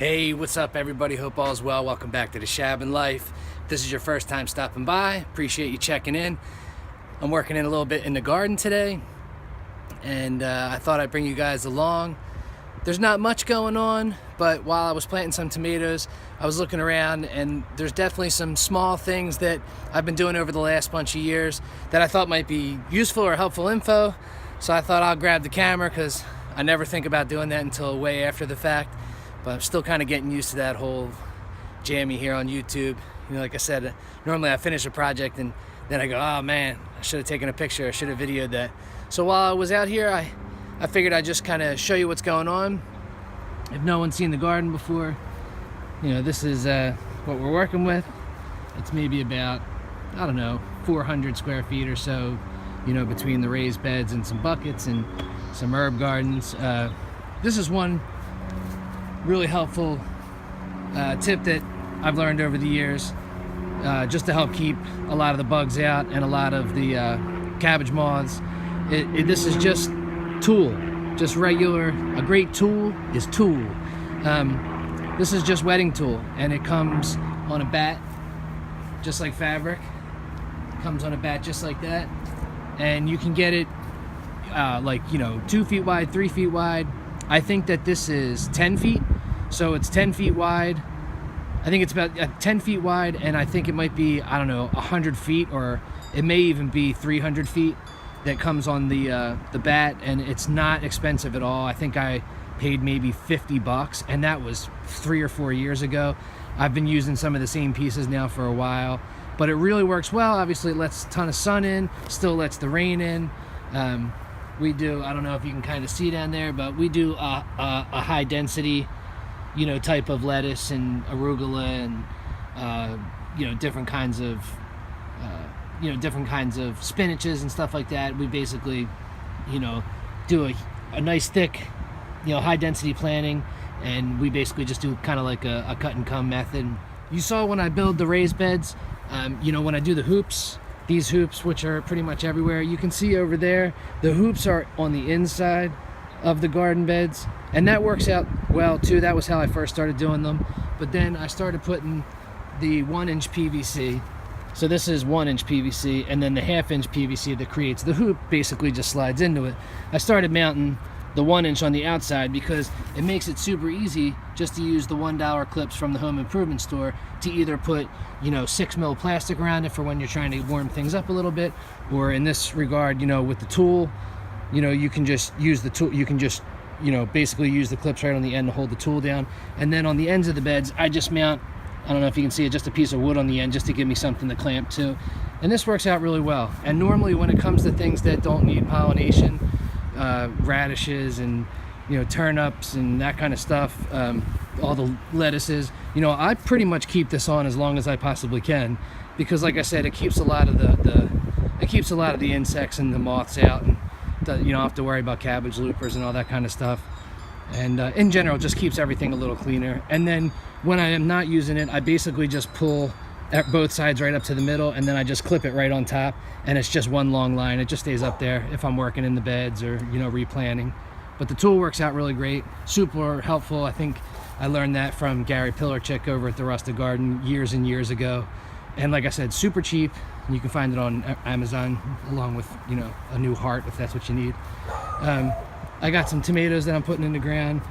Hey, what's up everybody? Hope all is well. Welcome back to the ShabinLife. If this is your first time stopping by, appreciate you checking in. I'm working in a little bit in the garden today, and I thought I'd bring you guys along. There's not much going on, but while I was planting some tomatoes, I was looking around, and there's definitely some small things that I've been doing over the last bunch of years that I thought might be useful or helpful info. So I thought I'll grab the camera because I never think about doing that until way after the fact. But I'm still kind of getting used to that whole jammy here on YouTube. You know, like I said, normally I finish a project and then I go, oh man, I should have taken a picture, I should have videoed that. So while I was out here, I figured I'd just kind of show you what's going on. If no one's seen the garden before, you know, this is what we're working with. It's maybe about, I don't know, 400 square feet or so, you know, between the raised beds and some buckets and some herb gardens. This is one really helpful tip that I've learned over the years, just to help keep a lot of the bugs out and a lot of the cabbage moths. This is just tool, just regular. A great tool is tool. This is just wetting tool, and it comes on a bat, just like fabric. It comes on a bat just like that, and you can get it like, you know, 2 feet wide, 3 feet wide. I think that this is 10 feet, so it's 10 feet wide. I think it's about 10 feet wide, and I think it might be, I don't know, 100 feet, or it may even be 300 feet that comes on the bat, and it's not expensive at all. I think I paid maybe 50 bucks, and that was 3 or 4 years ago. I've been using some of the same pieces now for a while, but it really works well. Obviously, it lets a ton of sun in, still lets the rain in. We do, I don't know if you can kind of see down there, but we do a high density, you know, type of lettuce and arugula and you know, different kinds of spinaches and stuff like that. We basically, you know, do a nice thick, you know, high density planting, and we basically just do kind of like a cut and come method. You saw when I build the raised beds, you know, when I do the hoops, these hoops, which are pretty much everywhere, you can see over there, the hoops are on the inside of the garden beds, and that works out well too. That was how I first started doing them. But then I started putting the 1-inch PVC. So this is 1-inch PVC, and then the 1/2-inch PVC that creates the hoop basically just slides into it. I started mounting the 1-inch on the outside because it makes it super easy just to use the $1 clips from the home improvement store to either put, you know, 6 mil plastic around it for when you're trying to warm things up a little bit, or in this regard, you know, with the tool, you know, you can just use the tool, you can just, you know, basically use the clips right on the end to hold the tool down. And then on the ends of the beds, I just mount, I don't know if you can see it, just a piece of wood on the end just to give me something to clamp to. And this works out really well. And normally when it comes to things that don't need pollination, radishes and, you know, turnips and that kind of stuff, all the lettuces, you know, I pretty much keep this on as long as I possibly can, because like I said, it keeps a lot of the insects and the moths out, and you don't have to worry about cabbage loopers and all that kind of stuff. And in general, just keeps everything a little cleaner. And then when I am not using it, I basically just pull at both sides right up to the middle, and then I just clip it right on top, and it's just one long line. It just stays up there if I'm working in the beds or, you know, replanting. But the tool works out really great, super helpful. I think I learned that from Pilarchik over at the Rustic Garden years and years ago. And like I said, super cheap. You can find it on Amazon along with, you know, a new heart if that's what you need. I got some tomatoes that I'm putting in the ground.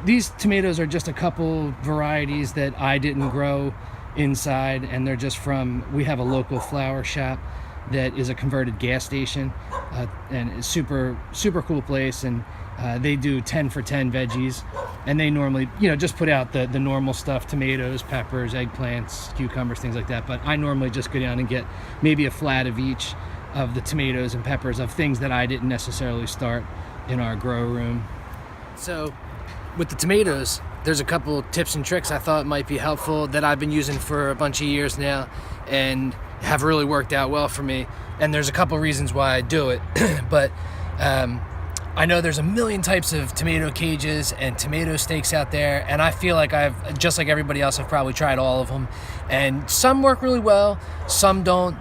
These tomatoes are just a couple varieties that I didn't grow inside, and they're just from, we have a local flower shop that is a converted gas station, and it's super cool place, and they do 10 for 10 veggies, and they normally, you know, just put out the normal stuff, tomatoes, peppers, eggplants, cucumbers, things like that. But I normally just go down and get maybe a flat of each of the tomatoes and peppers of things that I didn't necessarily start in our grow room. So with the tomatoes, there's a couple tips and tricks I thought might be helpful that I've been using for a bunch of years now and have really worked out well for me. And there's a couple reasons why I do it. But I know there's a million types of tomato cages and tomato stakes out there, and I feel like I've, just like everybody else, I've probably tried all of them, and some work really well, some don't.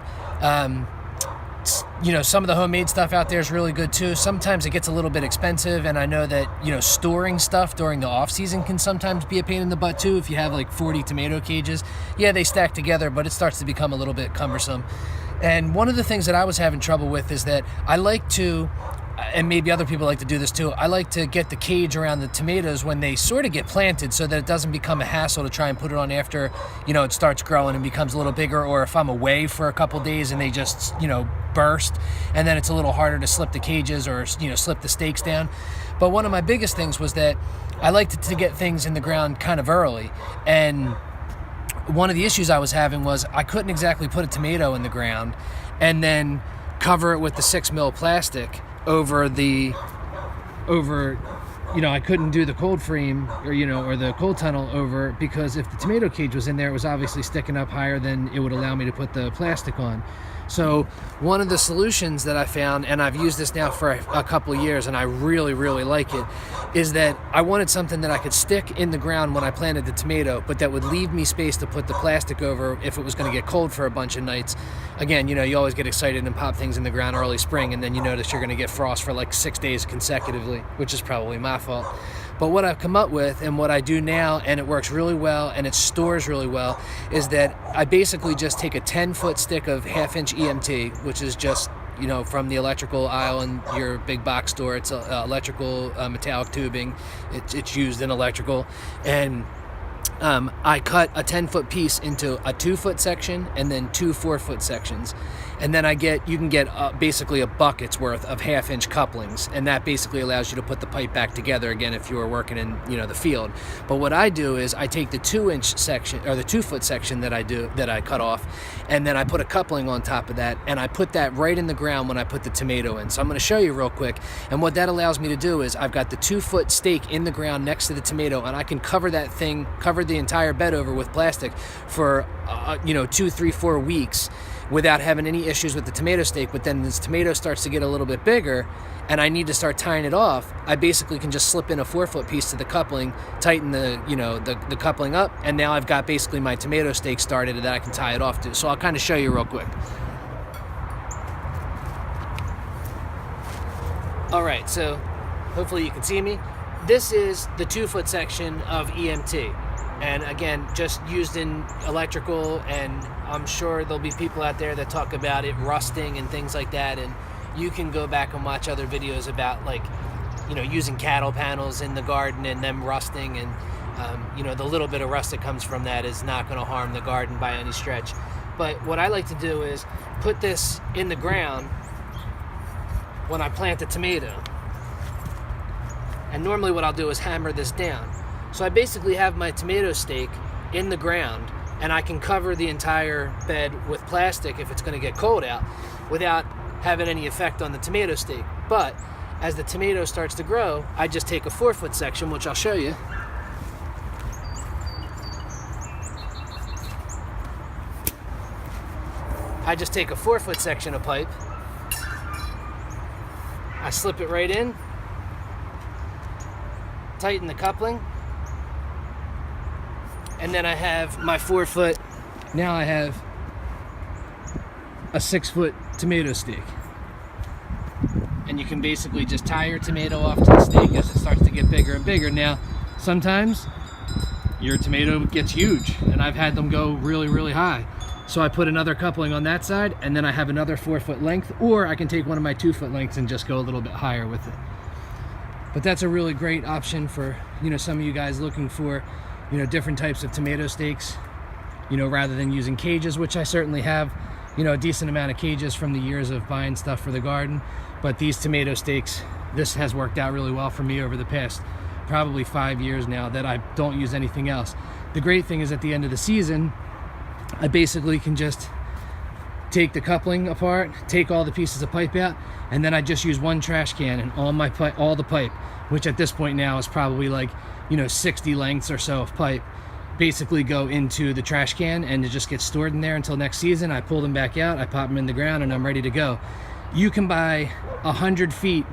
some of the homemade stuff out there is really good too. Sometimes it gets a little bit expensive, and I know that, storing stuff during the off season can sometimes be a pain in the butt too. If you have like 40 tomato cages, yeah, they stack together, but it starts to become a little bit cumbersome. And one of the things that I was having trouble with is that I like to, and maybe other people like to do this too, I like to get the cage around the tomatoes when they sort of get planted so that it doesn't become a hassle to try and put it on after, it starts growing and becomes a little bigger, or if I'm away for a couple days and they just, burst, and then it's a little harder to slip the cages or, slip the stakes down. But one of my biggest things was that I liked to get things in the ground kind of early, and one of the issues I was having was I couldn't exactly put a tomato in the ground and then cover it with the 6mm plastic over, I couldn't do the cold frame or the cold tunnel over, because if the tomato cage was in there, it was obviously sticking up higher than it would allow me to put the plastic on. So one of the solutions that I found, and I've used this now for a couple of years, and I really, really like it, is that I wanted something that I could stick in the ground when I planted the tomato, but that would leave me space to put the plastic over if it was going to get cold for a bunch of nights. Again, you always get excited and pop things in the ground early spring, and then you notice you're going to get frost for like 6 days consecutively, which is probably my fault. But what I've come up with, and what I do now, and it works really well and it stores really well, is that I basically just take a 10-foot stick of 1/2-inch EMT, which is just, from the electrical aisle in your big box store. It's electrical metallic tubing. It's used in electrical. And I cut a 10-foot piece into a 2-foot section and then 2 4-foot sections. And then you can get basically a bucket's worth of 1/2-inch couplings, and that basically allows you to put the pipe back together again if you were working in the field. But what I do is I take the 2-inch section, or the 2-foot section that I cut off, and then I put a coupling on top of that, and I put that right in the ground when I put the tomato in. So I'm going to show you real quick. And what that allows me to do is I've got the 2-foot stake in the ground next to the tomato, and I can cover the entire bed over with plastic for 2, 3, 4 weeks without having any issues with the tomato stake. But then this tomato starts to get a little bit bigger and I need to start tying it off, I basically can just slip in a 4-foot piece to the coupling, tighten the coupling up, and now I've got basically my tomato stake started that I can tie it off to. So I'll kind of show you real quick. All right, so hopefully you can see me. This is the 2-foot section of EMT. And again, just used in electrical, and I'm sure there'll be people out there that talk about it rusting and things like that. And you can go back and watch other videos about using cattle panels in the garden and them rusting. And, the little bit of rust that comes from that is not going to harm the garden by any stretch. But what I like to do is put this in the ground when I plant the tomato. And normally what I'll do is hammer this down. So I basically have my tomato stake in the ground, and I can cover the entire bed with plastic if it's going to get cold out without having any effect on the tomato stake. But as the tomato starts to grow, I just take a 4-foot section, which I'll show you. I just take a 4-foot section of pipe. I slip it right in, tighten the coupling, and then I have my 4-foot. Now I have a 6-foot tomato stake. And you can basically just tie your tomato off to the stake as it starts to get bigger and bigger. Now, sometimes your tomato gets huge, and I've had them go really, really high. So I put another coupling on that side, and then I have another 4-foot length, or I can take one of my 2-foot lengths and just go a little bit higher with it. But that's a really great option for, some of you guys looking for, different types of tomato stakes, rather than using cages, which I certainly have, a decent amount of cages from the years of buying stuff for the garden. But these tomato stakes, this has worked out really well for me over the past probably 5 years now that I don't use anything else. The great thing is at the end of the season, I basically can just take the coupling apart, take all the pieces of pipe out, and then I just use one trash can, and all the pipe, which at this point now is probably like 60 lengths or so of pipe, basically go into the trash can, and it just gets stored in there until next season. I pull them back out, I pop them in the ground, and I'm ready to go. You can buy 100 feet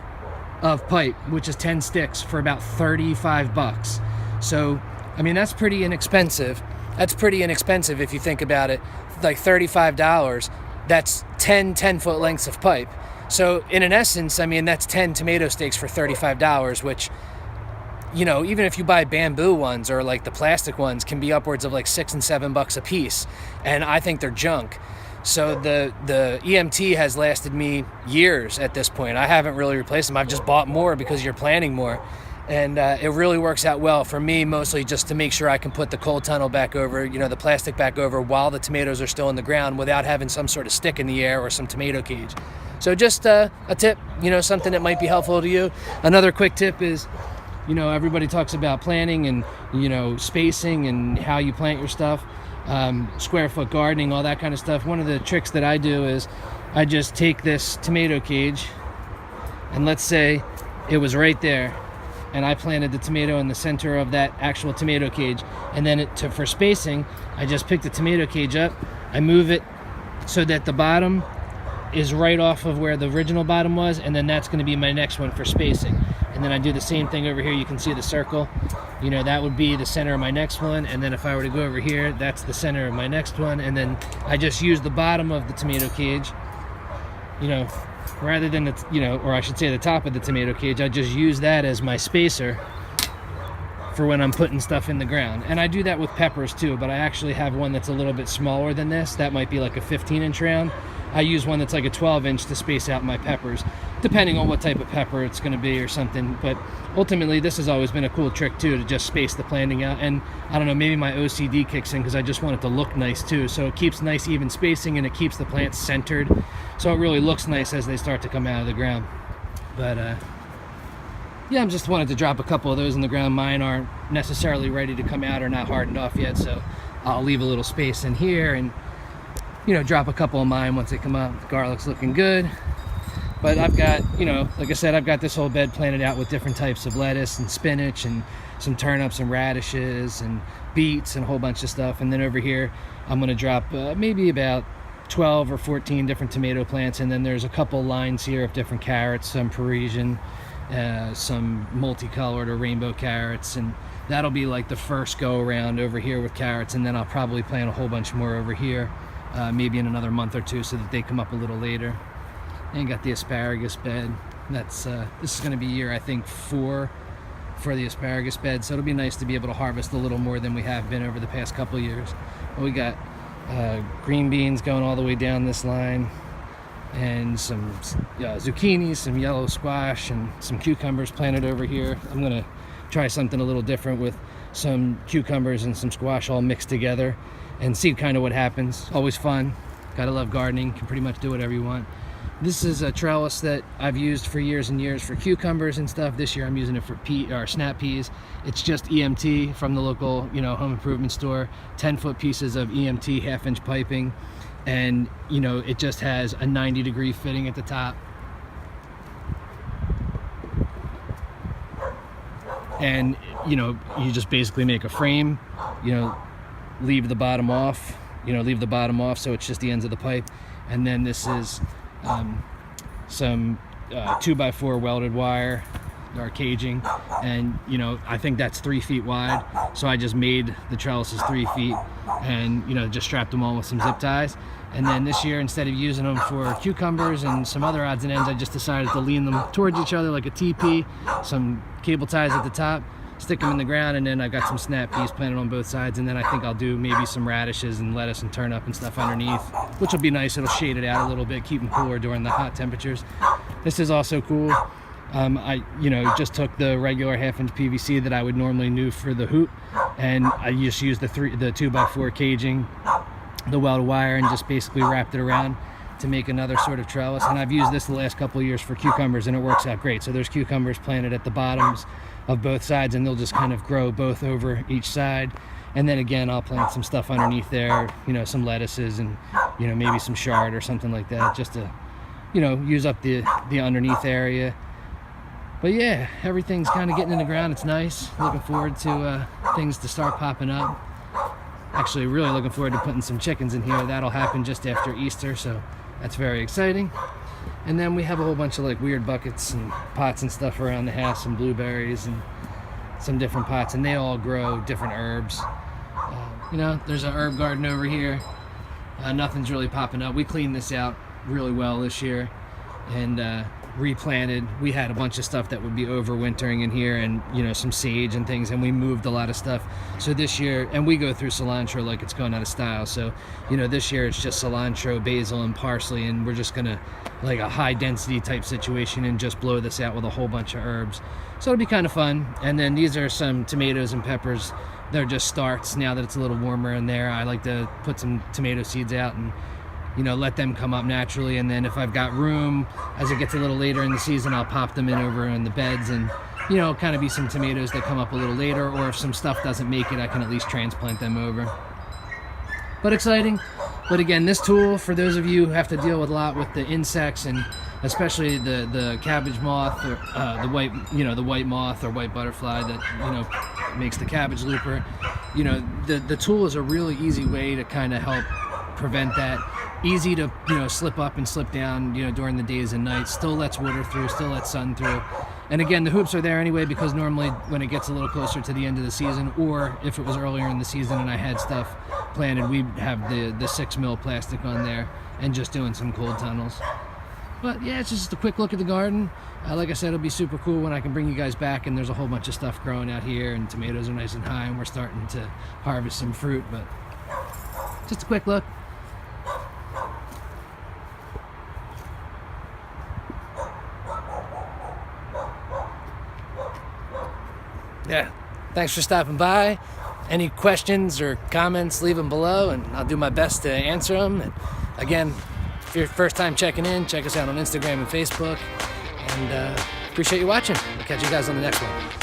of pipe, which is 10 sticks, for about 35 bucks. So, I mean, that's pretty inexpensive. That's pretty inexpensive if you think about it. Like $35, that's 10-foot lengths of pipe. So in an essence, I mean, that's 10 tomato stakes for $35, which, you know, even if you buy bamboo ones or like the plastic ones, can be upwards of like $6 and $7 a piece. And I think they're junk. So the EMT has lasted me years at this point. I haven't really replaced them. I've just bought more because you're planting more. And it really works out well for me, mostly just to make sure I can put the cold tunnel back over, you know, the plastic back over while the tomatoes are still in the ground without having some sort of stick in the air or some tomato cage. So just a tip, you know, something that might be helpful to you. Another quick tip is, you know, everybody talks about planting and, you know, spacing and how you plant your stuff, square foot gardening, all that kind of stuff. One of the tricks that I do is I just take this tomato cage, and let's say it was right there, and I planted the tomato in the center of that actual tomato cage. And then for spacing, I just pick the tomato cage up, I move it so that the bottom is right off of where the original bottom was, and then that's going to be my next one for spacing. And then I do the same thing over here. You can see the circle, you know, that would be the center of my next one. And then if I were to go over here, that's the center of my next one. And then I just use the bottom of the tomato cage, you know, rather than the, you know, or I should say the top of the tomato cage. I just use that as my spacer for when I'm putting stuff in the ground. And I do that with peppers too, but I actually have one that's a little bit smaller than this. That might be like a 15-inch round. I use one that's like a 12-inch to space out my peppers, depending on what type of pepper it's going to be or something. But ultimately, this has always been a cool trick too, to just space the planting out. And I don't know, maybe my OCD kicks in because I just want it to look nice too. So it keeps nice even spacing, and it keeps the plants centered, so it really looks nice as they start to come out of the ground. But yeah, I just wanted to drop a couple of those in the ground. Mine aren't necessarily ready to come out or not hardened off yet, so I'll leave a little space in here and, you know, drop a couple of mine once they come up. The garlic's looking good. But I've got, you know, like I said, I've got this whole bed planted out with different types of lettuce and spinach and some turnips and radishes and beets and a whole bunch of stuff. And then over here, I'm going to drop maybe about 12 or 14 different tomato plants. And then there's a couple lines here of different carrots, some Parisian, some multicolored or rainbow carrots. And that'll be like the first go around over here with carrots. And then I'll probably plant a whole bunch more over here, maybe in another month or two, so that they come up a little later. And got the asparagus bed. That's this is going to be year, I think, 4 for the asparagus bed, so it'll be nice to be able to harvest a little more than we have been over the past couple of years. But we got green beans going all the way down this line, and some zucchini, some yellow squash, and some cucumbers planted over here. I'm going to try something a little different with some cucumbers and some squash all mixed together and see kind of what happens. Always fun. Gotta love gardening. Can pretty much do whatever you want. This is a trellis that I've used for years and years for cucumbers and stuff. This year I'm using it for snap peas. It's just EMT from the local, you know, home improvement store. 10-foot pieces of EMT 1/2-inch piping, and you know, it just has a 90-degree fitting at the top. And you know, you just basically make a frame, you know, leave the bottom off, so it's just the ends of the pipe. And then this is some 2x4 welded wire or caging, and you know, I think that's 3 feet wide, so I just made the trellises 3 feet and, you know, just strapped them on with some zip ties. And then this year, instead of using them for cucumbers and some other odds and ends, I just decided to lean them towards each other like a teepee, some cable ties at the top, stick them in the ground, and then I got some snap peas planted on both sides. And then I think I'll do maybe some radishes and lettuce and turnip and stuff underneath, which will be nice. It'll shade it out a little bit, keep them cooler during the hot temperatures. This is also cool. I, you know, just took the regular 1/2-inch PVC that I would normally do for the hoop, and I just used the 2x4 caging, the welded wire, and just basically wrapped it around to make another sort of trellis. And I've used this the last couple of years for cucumbers, and it works out great. So there's cucumbers planted at the bottoms of both sides, and they'll just kind of grow both over each side. And then again, I'll plant some stuff underneath there, you know, some lettuces and, you know, maybe some chard or something like that, just to, you know, use up the underneath area. But yeah, everything's kind of getting in the ground. It's nice. Looking forward to things to start popping up. Actually, really looking forward to putting some chickens in here. That'll happen just after Easter, so that's very exciting. And then we have a whole bunch of like weird buckets and pots and stuff around the house, some blueberries and some different pots, and they all grow different herbs. You know, there's an herb garden over here. Nothing's really popping up. We cleaned this out really well this year and replanted. We had a bunch of stuff that would be overwintering in here, and you know, some sage and things, and we moved a lot of stuff. So this year, and we go through cilantro like it's going out of style, so you know, this year it's just cilantro, basil, and parsley, and we're just gonna, like a high density type situation, and just blow this out with a whole bunch of herbs. So it'll be kind of fun. And then these are some tomatoes and peppers. They're just starts now that it's a little warmer in there. I like to put some tomato seeds out and, you know, let them come up naturally, and then if I've got room as it gets a little later in the season, I'll pop them in over in the beds, and you know, kind of be some tomatoes that come up a little later, or if some stuff doesn't make it, I can at least transplant them over. But exciting. But again, this tool, for those of you who have to deal with a lot with the insects, and especially the cabbage moth, or the white moth or white butterfly that, you know, makes the cabbage looper, you know, the tool is a really easy way to kind of help prevent that. Easy to, you know, slip up and slip down, you know, during the days and nights. Still lets water through, still lets sun through. And again, the hoops are there anyway, because normally when it gets a little closer to the end of the season, or if it was earlier in the season and I had stuff planted, we'd have the 6 mil plastic on there and just doing some cold tunnels. But yeah, it's just a quick look at the garden. Like I said, it'll be super cool when I can bring you guys back and there's a whole bunch of stuff growing out here, and tomatoes are nice and high, and we're starting to harvest some fruit. But just a quick look. Yeah, thanks for stopping by. Any questions or comments, leave them below, and I'll do my best to answer them. And again, if you're first time checking in, check us out on Instagram and Facebook, and appreciate you watching. We'll catch you guys on the next one.